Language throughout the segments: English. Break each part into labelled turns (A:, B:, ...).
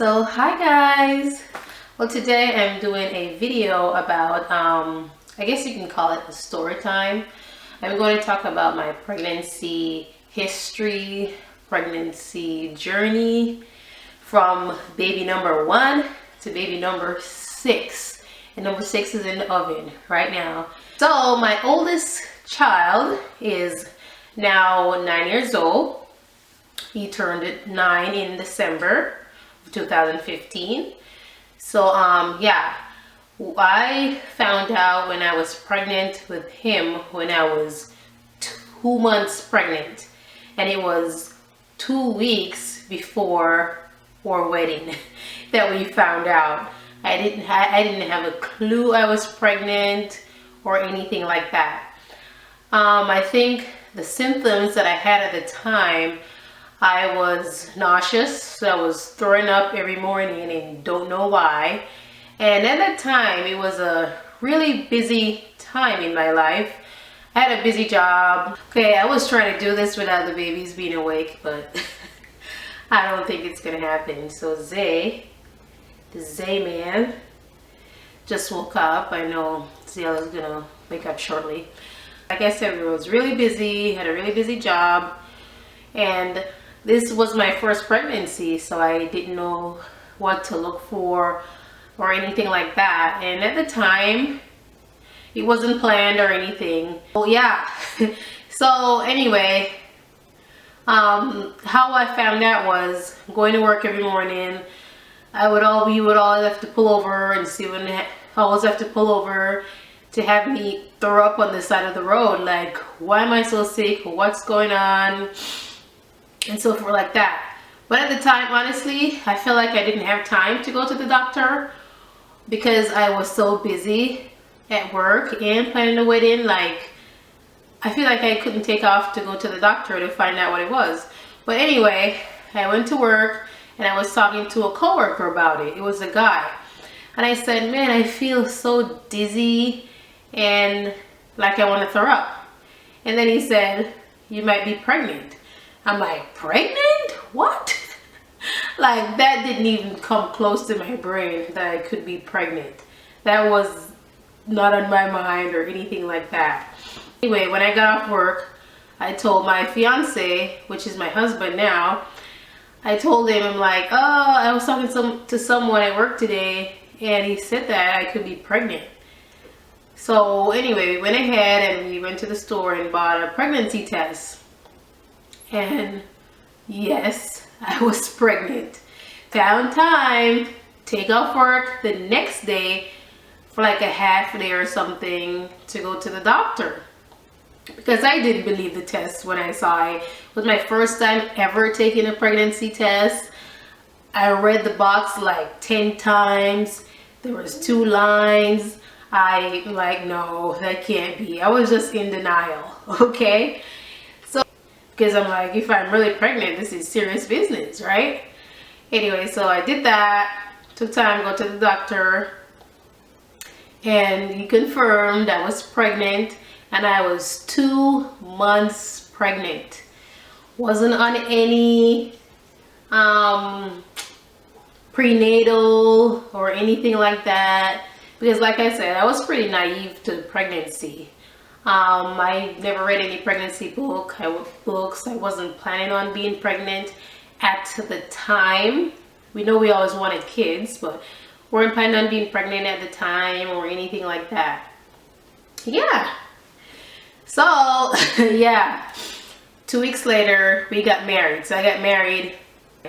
A: So hi guys. Well, today I'm doing a video about I guess you can call it a story time. I'm going to talk about my pregnancy history, pregnancy journey from baby number 1 to baby number 6. And number 6 is in the oven right now. So my oldest child is now 9 years old. He turned 9 in December 2015. So yeah, I found out when I was pregnant with him when I was 2 months pregnant, and it was 2 weeks before our wedding that we found out. I didn't have a clue I was pregnant or anything like that. I think the symptoms that I had at the time, I was nauseous, so I was throwing up every morning and don't know why. And at that time, it was a really busy time in my life. I had a busy job. Okay, I was trying to do this without the babies being awake, but I don't think it's gonna happen. So the Zay man, just woke up. I know Zella's gonna wake up shortly. Like I said, I was really busy, had a really busy job, and this was my first pregnancy, so I didn't know what to look for or anything like that. And at the time, it wasn't planned or anything. Well, yeah. So anyway, how I found out was going to work every morning. We would always have to pull over and see when I always have to pull over to have me throw up on the side of the road. Like, why am I so sick? What's going on? And so forth like that. But at the time, honestly, I feel like I didn't have time to go to the doctor because I was so busy at work and planning the wedding. Like, I feel like I couldn't take off to go to the doctor to find out what it was. But anyway, I went to work and I was talking to a coworker about it. It was a guy. And I said, man, I feel so dizzy and like I want to throw up. And then he said, you might be pregnant. I'm like, pregnant? What? Like, that didn't even come close to my brain that I could be pregnant. That was not on my mind or anything like that. Anyway, when I got off work, I told my fiance, which is my husband now, I told him, I'm like, oh, I was talking to someone at work today, and he said that I could be pregnant. So anyway, we went ahead and we went to the store and bought a pregnancy test. And yes, I was pregnant. Found time, take off work the next day for like a half day or something to go to the doctor. Because I didn't believe the test when I saw it. It was my first time ever taking a pregnancy test. I read the box like 10 times. There was 2 lines. I like, no, that can't be. I was just in denial, okay? Because I'm like, if I'm really pregnant, this is serious business, right? Anyway, so I did that. Took time to go to the doctor. And he confirmed I was pregnant. And I was 2 months pregnant. Wasn't on any prenatal or anything like that. Because like I said, I was pretty naive to pregnancy. I never read any pregnancy books. I wasn't planning on being pregnant at the time. We know we always wanted kids, but weren't planning on being pregnant at the time or anything like that. Yeah. So, yeah. 2 weeks later, we got married. So I got married.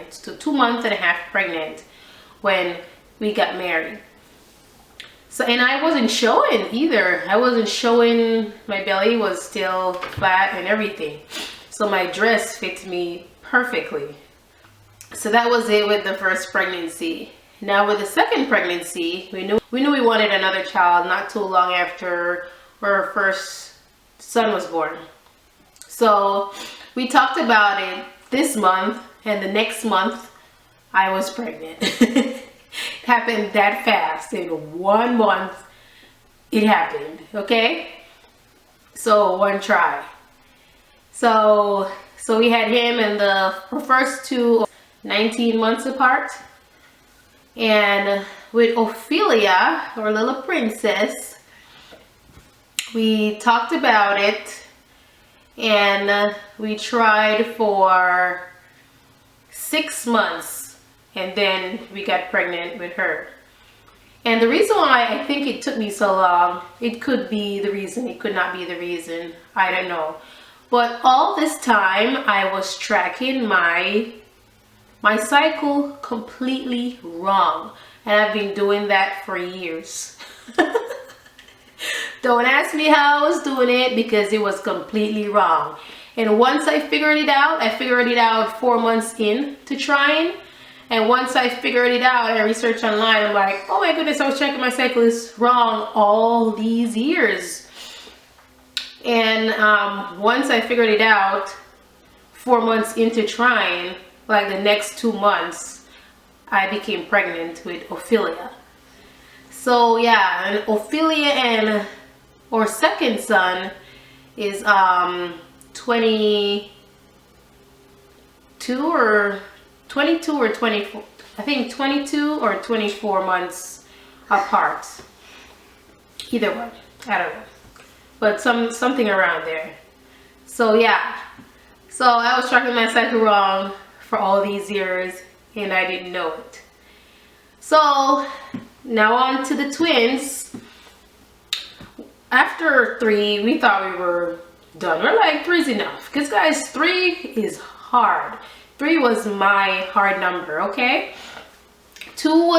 A: So 2 months and a half pregnant when we got married. So, and I wasn't showing either. I wasn't showing, my belly was still flat and everything. So my dress fit me perfectly. So that was it with the first pregnancy. Now with the second pregnancy, we knew we wanted another child not too long after our first son was born. So we talked about it this month, and the next month I was pregnant. It happened that fast. In 1 month it happened, okay? So 1 try. So we had him and the first 2 19 months apart. And with Ophelia, our little princess, we talked about it, and we tried for 6 months, and then we got pregnant with her. And the reason why I think it took me so long, it could be the reason, it could not be the reason, I don't know. But all this time I was tracking my cycle completely wrong, and I've been doing that for years. Don't ask me how I was doing it, because it was completely wrong. And once I figured it out 4 months in to trying. And once I figured it out, I researched online, I'm like, oh my goodness, I was checking my cycle is wrong all these years. And once I figured it out 4 months into trying, like the next 2 months, I became pregnant with Ophelia. So yeah, and Ophelia and our second son is 22 or 24, I think 22 or 24 months apart. Either one, I don't know, but something around there. So yeah, so I was tracking my cycle wrong for all these years, and I didn't know it. So now on to the twins. After 3, we thought we were done. We're like, 3's enough, because guys, 3 is hard. 3 was my hard number, okay? 1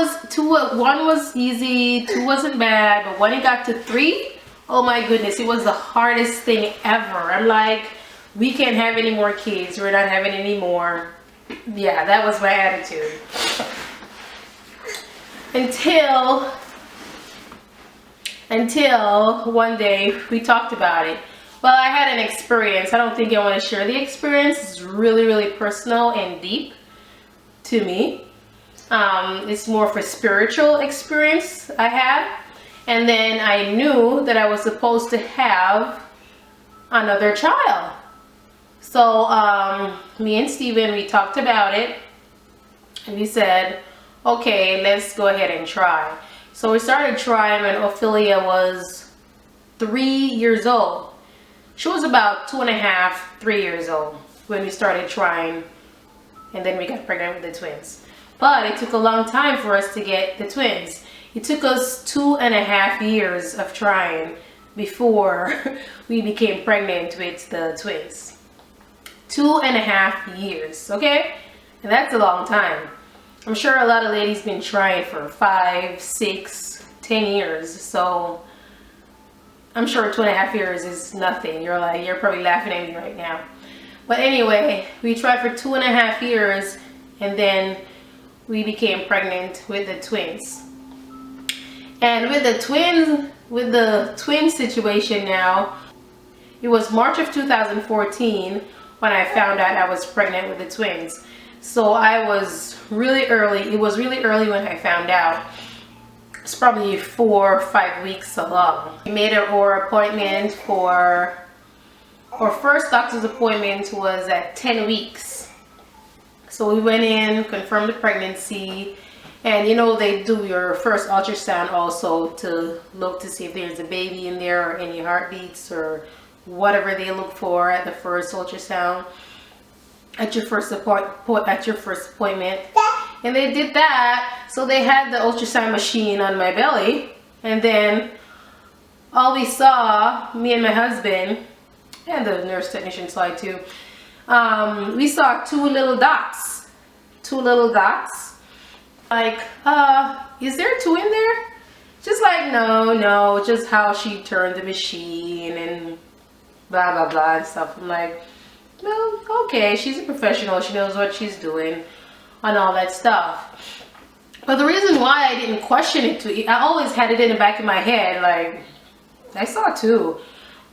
A: was easy, 2 wasn't bad, but when it got to 3, oh my goodness, it was the hardest thing ever. I'm like, we can't have any more kids, we're not having any more. Yeah, that was my attitude. Until one day we talked about it. Well, I had an experience. I don't think I want to share the experience. It's really, really personal and deep to me. It's more of a spiritual experience I had. And then I knew that I was supposed to have another child. So me and Steven, we talked about it. And we said, okay, let's go ahead and try. So we started trying when Ophelia was 3 years old. She was about 2.5, 3 years old when we started trying, and then we got pregnant with the twins. But it took a long time for us to get the twins. It took us 2.5 years of trying before we became pregnant with the twins. 2.5 years, okay? And that's a long time. I'm sure a lot of ladies been trying for 5, 6, 10 years, so I'm sure 2.5 years is nothing. You're probably laughing at me right now. But anyway, we tried for 2.5 years, and then we became pregnant with the twins. And with the twin situation now, it was March of 2014 when I found out I was pregnant with the twins. So I was really early. It was really early when I found out. It's probably 4 or 5 weeks along. We made our appointment for our first doctor's appointment was at 10 weeks. So we went in, confirmed the pregnancy, and you know they do your first ultrasound also to look to see if there's a baby in there or any heartbeats or whatever they look for at the first ultrasound at your first appointment. And they did that. So they had the ultrasound machine on my belly, and then all we saw, me and my husband, and the nurse technician saw it too, we saw 2 little dots. 2 little dots. Like, is there 2 in there? Just like, no, just how she turned the machine and blah, blah, blah and stuff. I'm like, well, okay, she's a professional. She knows what she's doing and all that stuff. But the reason why I didn't question it I always had it in the back of my head, like, I saw 2.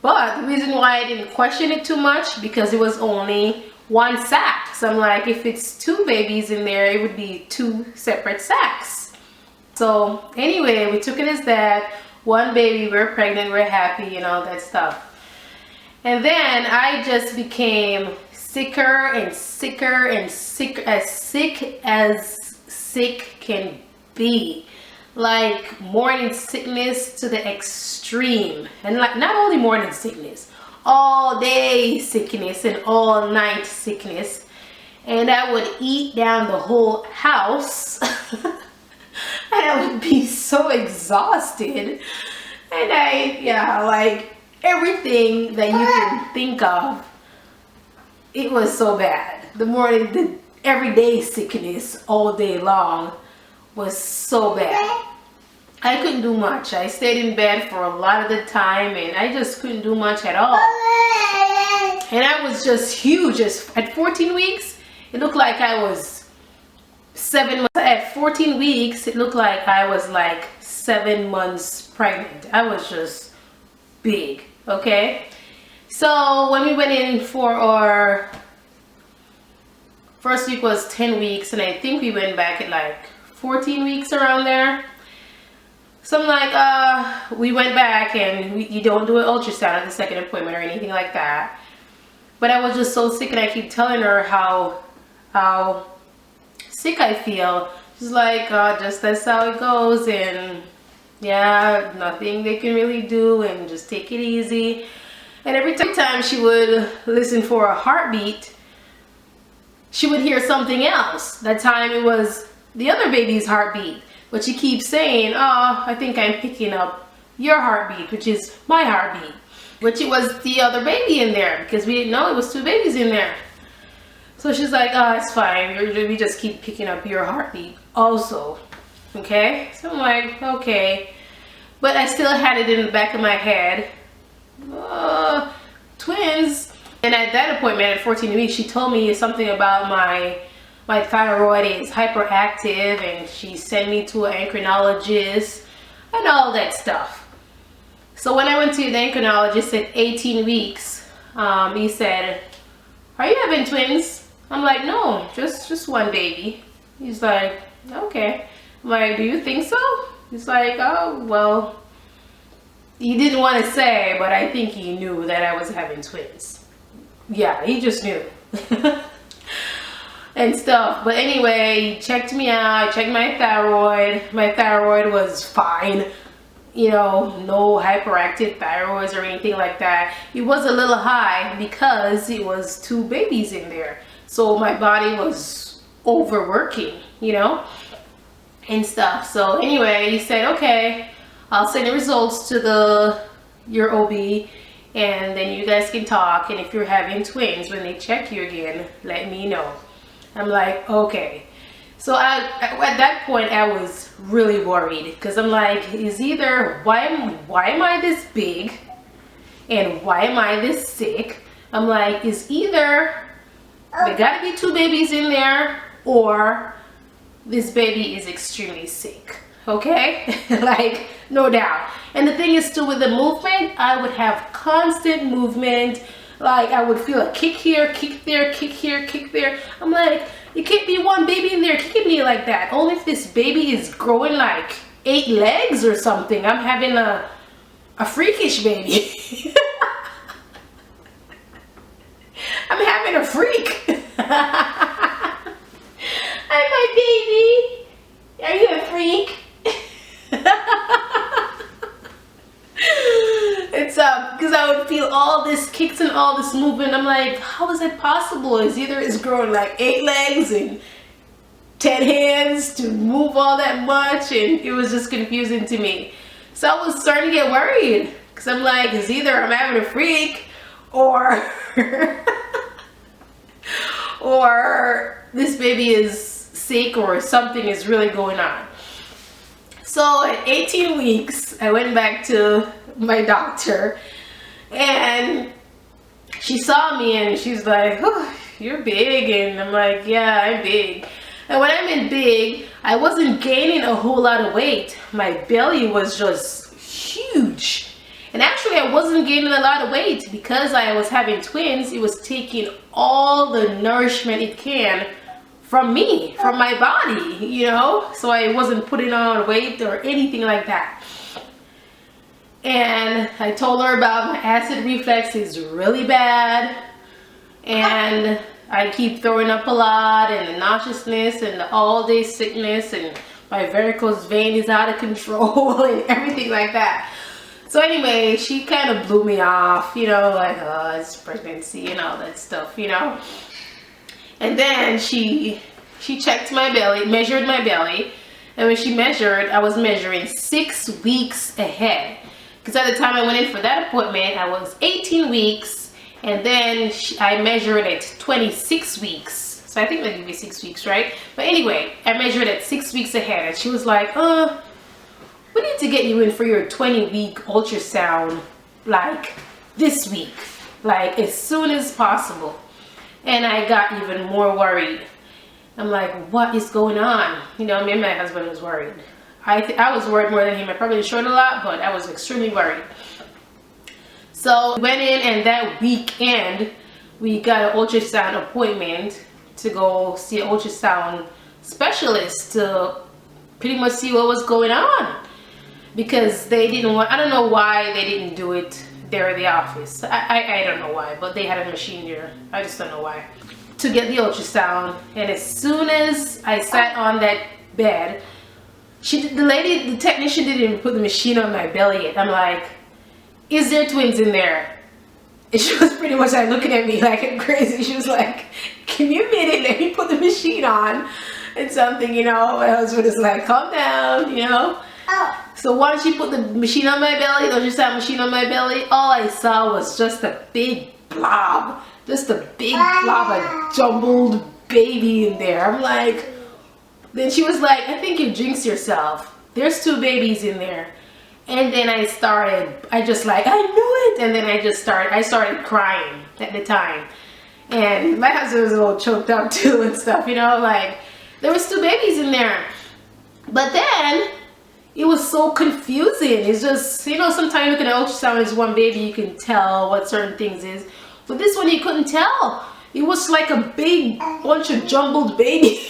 A: But the reason why I didn't question it too much, because it was only 1 sack. So I'm like, if it's 2 babies in there, it would be 2 separate sacks. So anyway, we took it as that. 1 baby, we're pregnant, we're happy, and all that stuff. And then I just became sicker and sicker and sicker, as sick can be. be. Like morning sickness to the extreme. And like not only morning sickness, all day sickness and all night sickness. And I would eat down the whole house. And I would be so exhausted. And yeah, like everything that you can think of, it was so bad. The everyday sickness all day long was so bad. I couldn't do much. I stayed in bed for a lot of the time and I just couldn't do much at all. And I was just huge. At 14 weeks, it looked like I was 7 months. At 14 weeks, it looked like I was like 7 months pregnant. I was just big, okay? So when we went in for our first week was 10 weeks and I think we went back at like 14 weeks around there. So I'm like, we went back and you don't do an ultrasound at the second appointment or anything like that. But I was just so sick and I keep telling her how sick I feel. She's like, just that's how it goes and yeah, nothing they can really do and just take it easy. And every time she would listen for a heartbeat, she would hear something else. That time it was the other baby's heartbeat. But she keeps saying, oh, I think I'm picking up your heartbeat, which is my heartbeat. Which it was the other baby in there because we didn't know it was 2 babies in there. So she's like, oh, it's fine. We just keep picking up your heartbeat also. Okay? So I'm like, okay. But I still had it in the back of my head. Twins. And at that appointment at 14 weeks, she told me something about my thyroid is hyperactive and she sent me to an endocrinologist and all that stuff. So when I went to the endocrinologist at 18 weeks, he said, are you having twins? I'm like, no, just one baby. He's like, okay. I'm like, do you think so? He's like, oh, well, he didn't want to say, but I think he knew that I was having twins. Yeah, he just knew. And stuff. But anyway, he checked me out, checked my thyroid. My thyroid was fine. You know, no hyperactive thyroids or anything like that. It was a little high because it was 2 babies in there. So my body was overworking, you know, and stuff. So anyway, he said, okay, I'll send the results to your OB and then you guys can talk. And if you're having twins, when they check you again, let me know. I'm like, okay. So at that point, I was really worried because I'm like, is either why am I this big and why am I this sick? I'm like, is either there gotta be 2 babies in there or this baby is extremely sick. Okay? Like, no doubt. And the thing is too, with the movement, I would have constant movement. Like I would feel a kick here, kick there, kick here, kick there. I'm like, it can't be 1 baby in there kicking me like that. Only if this baby is growing like 8 legs or something. I'm having a freakish baby. I'm having a freak. Hi, my baby. Are you a freak? It's because I would feel all this kicks and all this movement. I'm like, how is that possible? It's either it's growing like 8 legs and 10 hands to move all that much, and it was just confusing to me. So I was starting to get worried because I'm like, it's either I'm having a freak or or this baby is sick or something is really going on. So at 18 weeks, I went back to my doctor and she saw me and she's like, oh, you're big. And I'm like, yeah, I'm big. And when I meant big, I wasn't gaining a whole lot of weight. My belly was just huge. And actually I wasn't gaining a lot of weight because I was having twins. It was taking all the nourishment it can from me, from my body, you know? So I wasn't putting on weight or anything like that. And I told her about my acid reflux is really bad. And I keep throwing up a lot and the nauseousness and the all day sickness and my varicose vein is out of control and everything like that. So anyway, she kind of blew me off, you know, like, oh, it's pregnancy and all that stuff, you know. And then she checked my belly, measured my belly. And when she measured, I was measuring 6 weeks ahead. Because at the time I went in for that appointment, I was 18 weeks. And then I measured at 26 weeks. So I think that would be 6 weeks, right? But anyway, I measured at 6 weeks ahead. And she was like, we need to get you in for your 20-week ultrasound, like, this week. Like, as soon as possible. And I got even more worried. I'm like, what is going on? You know, me and my husband was worried. I was worried more than him. I probably showed a lot, but I was extremely worried. So we went in, and that weekend, we got an ultrasound appointment to go see an ultrasound specialist to pretty much see what was going on. Because they didn't want, I don't know why they didn't do it there at the office. I don't know why, but they had a machine there. I just don't know why. To get the ultrasound, and as soon as I sat on that bed, the technician didn't even put the machine on my belly yet. I'm like, is there twins in there? And she was pretty much like looking at me like I'm crazy. She was like, give me a minute, let me put the machine on and something, you know. My husband is like, calm down, you know. So once she put the machine on my belly, the ultrasound machine on my belly, all I saw was just a big blob. Just a big blob of jumbled baby in there. I'm like, then she was like, I think you jinxed yourself. There's 2 babies in there. And then I just like, I knew it. And then I started crying at the time. And my husband was a little choked up too and stuff, you know, like there was 2 babies in there. But then it was so confusing. It's just, you know, sometimes looking at ultrasound as one baby, you can tell what certain things is. But this one you couldn't tell. It was like a big bunch of jumbled baby.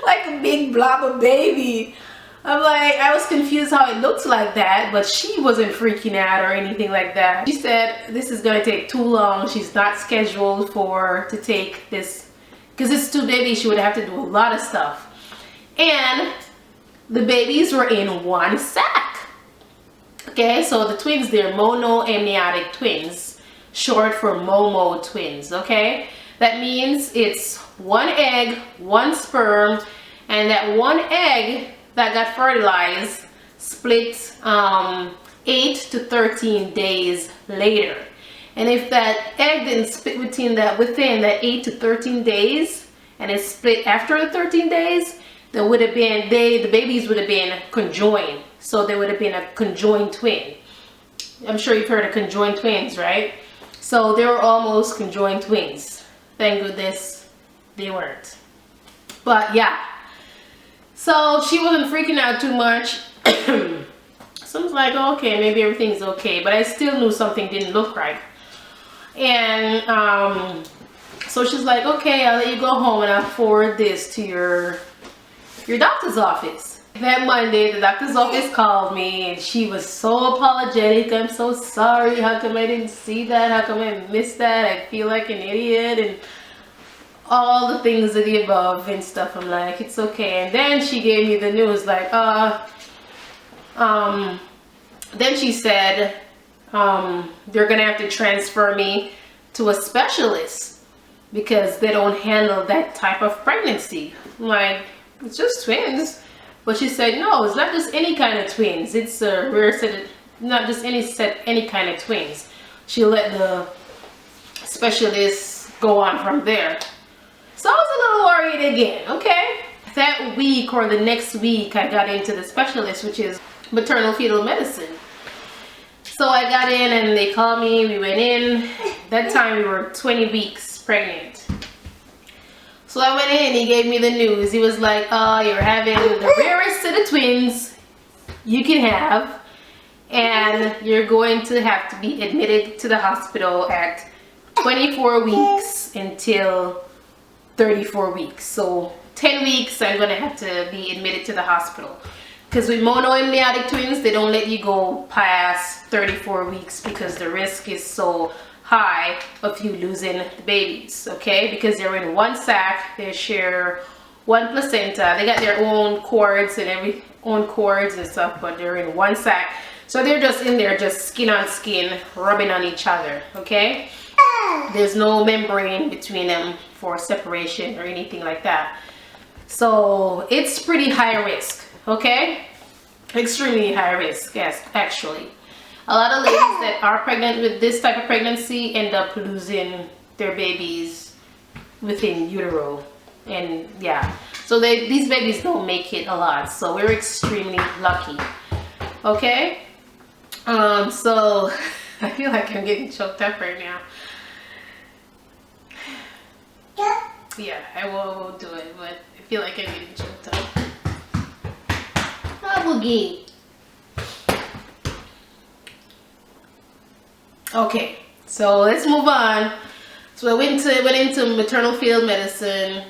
A: Like a big blob of baby. I'm like, I was confused how it looked like that, but she wasn't freaking out or anything like that. She said this is going to take too long. She's not scheduled to take this, because it's 2 babies, she would have to do a lot of stuff. And the babies were in one sack. Okay, so the twins, they're monoamniotic twins, short for MoMo twins, okay? That means it's 1 egg, 1 sperm, and that 1 egg that got fertilized split 8 to 13 days later. And if that egg didn't split within that 8 to 13 days, and it split after the 13 days, there would have been, the babies would have been conjoined. So they would have been a conjoined twin. I'm sure you've heard of conjoined twins, right? So they were almost conjoined twins. Thank goodness they weren't. But yeah. So she wasn't freaking out too much. So I was like, okay, maybe everything's okay. But I still knew something didn't look right. And so she's like, okay, I'll let you go home and I'll forward this to your doctor's office. That Monday, the doctor's office called me and she was so apologetic. I'm so sorry. How come I didn't see that? How come I missed that? I feel like an idiot and all the things of the above and stuff. I'm like, it's okay. And then she gave me the news like, then she said, they're gonna have to transfer me to a specialist because they don't handle that type of pregnancy. I'm like, it's just twins. But she said, no, it's not just any kind of twins. It's a rare set of, not just any kind of twins. She'll let the specialist go on from there. So I was a little worried again, okay? That week or the next week, I got into the specialist, which is maternal fetal medicine. So I got in and they called me, we went in. That time we were 20 weeks pregnant. So I went in, he gave me the news. He was like, you're having the rarest set of twins you can have. And you're going to have to be admitted to the hospital at 24 weeks until 34 weeks. So 10 weeks I'm going to have to be admitted to the hospital. Because with monoamniotic twins, they don't let you go past 34 weeks because the risk is so high of you losing the babies, okay? Because they're in one sac, they share one placenta, they got their own cords and stuff, but they're in one sac. So they're just in there, just skin on skin, rubbing on each other, okay? There's no membrane between them for separation or anything like that. So it's pretty high risk, okay? Extremely high risk, yes, actually. A lot of ladies that are pregnant with this type of pregnancy end up losing their babies within utero. And yeah, so these babies don't make it a lot. So we're extremely lucky, okay? So I feel like I'm getting choked up right now. Yeah, I won't do it, but I feel like I'm getting choked up. Ah, Boogie. Okay, so let's move on. So I went into maternal field medicine.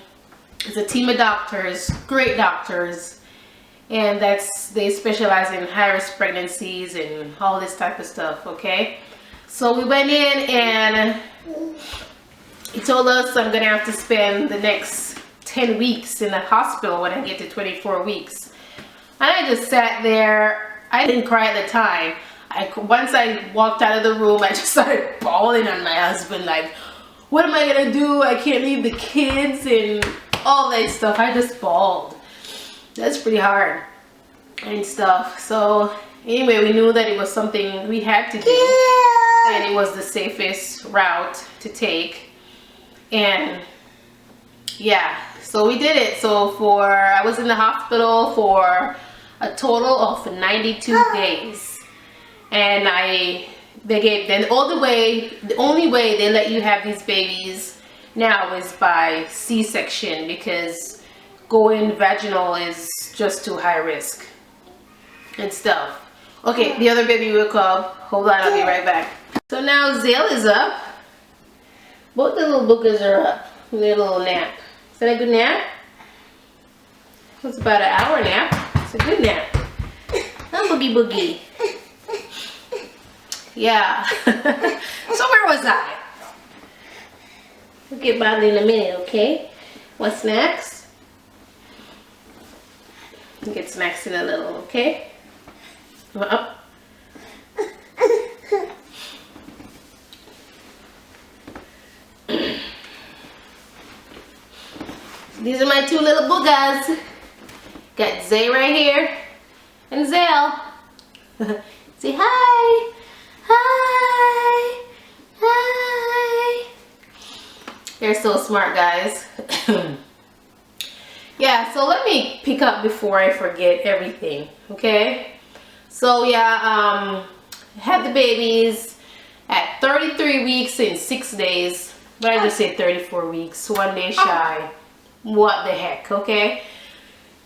A: It's a team of doctors, great doctors, and they specialize in high-risk pregnancies and all this type of stuff, okay? So we went in and he told us I'm gonna have to spend the next 10 weeks in the hospital when I get to 24 weeks. And I just sat there. I didn't cry at the time. Once I walked out of the room, I just started bawling on my husband, like, what am I gonna do? I can't leave the kids and all that stuff. I just bawled. That's pretty hard and stuff. So anyway, we knew that it was something we had to do, and it was the safest route to take. And yeah, so we did it. So I was in the hospital for a total of 92 days. And the only way they let you have these babies now is by C-section, because going vaginal is just too high risk and stuff. Okay, the other baby will come. Hold on, I'll be right back. So now Zale is up. Both the little boogers are up. Their little nap. Is that a good nap? It's about an hour nap. It's a good nap. Oh, boogie boogie. Yeah. So where was I? We'll get about it in a minute, okay? Want snacks? We'll get snacks in a little, okay? Come on up. These are my two little boogers. Got Zay right here and Zale. Say hi. Hi. Hi. They're so smart, guys. Yeah, so let me pick up before I forget everything, okay? So yeah, had the babies at 33 weeks and 6 days, but I just said 34 weeks, 1 day shy. What the heck, okay?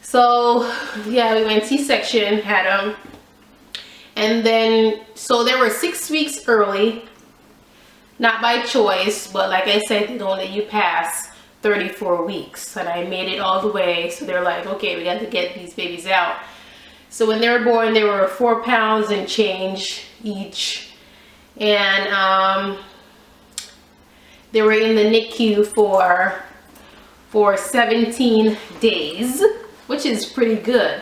A: So yeah, we went C-section, had them, and then so they were 6 weeks early, not by choice, but like I said, they don't let you pass 34 weeks, and I made it all the way. So they're like, okay, we got to get these babies out. So when they were born, they were 4 pounds and change each, and they were in the NICU for 17 days, which is pretty good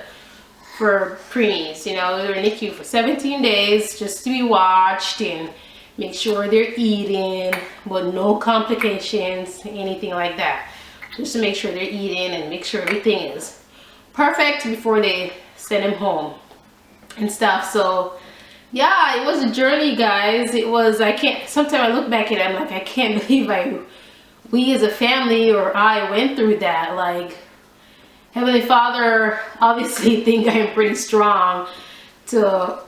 A: for preemies. You know, they're in NICU for 17 days just to be watched and make sure they're eating, but no complications, anything like that. Just to make sure they're eating and make sure everything is perfect before they send them home and stuff. So yeah, it was a journey, guys. It was, sometimes I look back at it, I'm like, I can't believe we as a family, or I went through that. Like, Heavenly Father obviously think I'm pretty strong to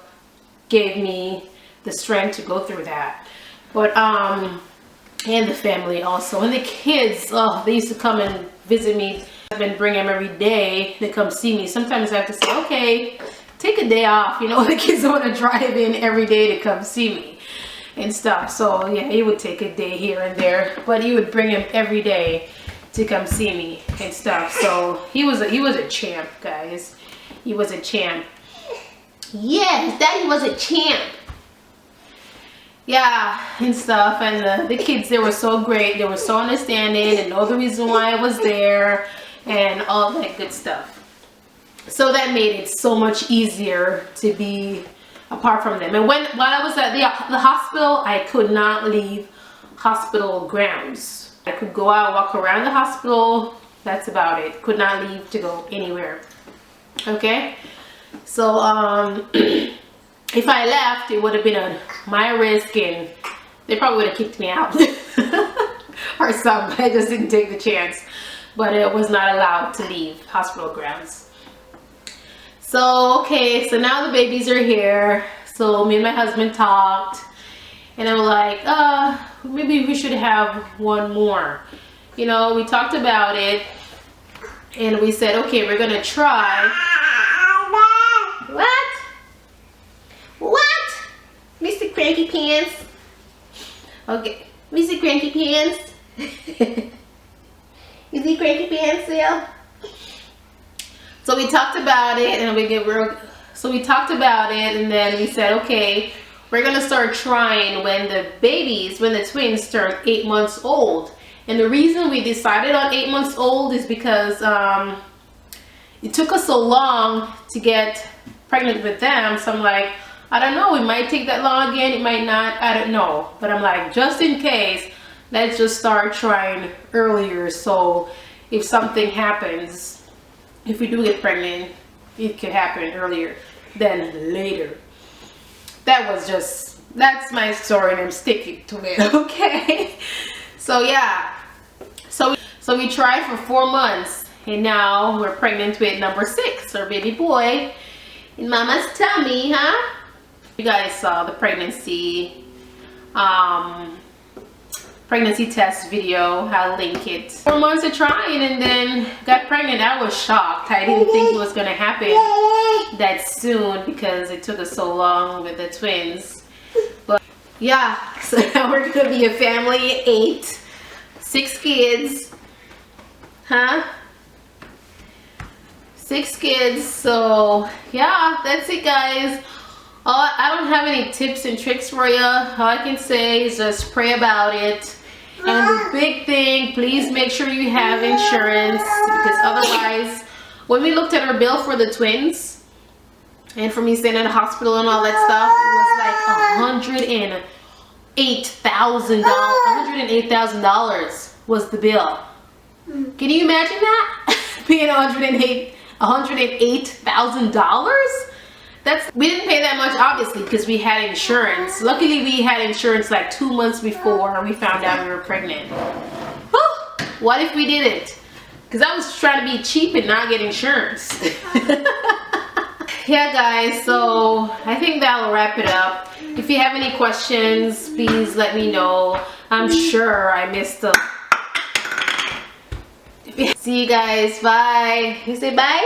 A: give me the strength to go through that. But and the family also, and the kids, oh, they used to come and visit me. I've been bringing them every day. They come see me. Sometimes I have to say, okay, take a day off. You know, the kids don't want to drive in every day to come see me and stuff. So yeah, he would take a day here and there, but he would bring him every day to come see me and stuff. So he was a champ, guys. He was a champ. Yes, Daddy was a champ. yeah, and stuff. And the kids, they were so great. They were so understanding and know the reason why I was there and all that good stuff. So that made it so much easier to be apart from them. And while I was at the hospital, I could not leave hospital grounds. I could go out, walk around the hospital. That's about it. Could not leave to go anywhere. Okay? So, if I left, it would have been on my risk and they probably would have kicked me out or something. I just didn't take the chance. But it was not allowed to leave hospital grounds. So, okay, so now the babies are here. So me and my husband talked and I was like, maybe we should have one more. You know, we talked about it and we said, okay, we're gonna try. What? What? Mr. Cranky Pants? Okay, Mr. Cranky Pants? Is he Cranky Pants still? So we talked about it and we talked about it and then we said, okay, we're gonna start trying when the twins turn 8 months old. And the reason we decided on 8 months old is because it took us so long to get pregnant with them. So I'm like, I don't know, it might take that long again, it might not, I don't know. But I'm like, just in case, let's just start trying earlier. So if something happens, if we do get pregnant, it could happen earlier than later. That's my story and I'm sticking to it, okay? So yeah, so we tried for 4 months and now we're pregnant with number 6, our baby boy in mama's tummy, huh? You guys saw the pregnancy test video. I'll link it. 4 months of trying and then got pregnant. I was shocked. I didn't think it was gonna happen that soon because it took us so long with the twins. But yeah, so now we're gonna be a family of 8, 6 kids, huh? 6 kids. So yeah, that's it, guys. I don't have any tips and tricks for you. All I can say is just pray about it. And the big thing, please make sure you have insurance because otherwise, when we looked at our bill for the twins and for me staying in the hospital and all that stuff, it was like $108,000 was the bill. Can you imagine that? Paying $108,000? We didn't pay that much obviously because we had insurance. Luckily we had insurance like 2 months before we found out we were pregnant. What if we didn't? Because I was trying to be cheap and not get insurance. Yeah guys, so I think that'll wrap it up. If you have any questions, please let me know. I'm sure I missed them. See you guys, bye. You say bye?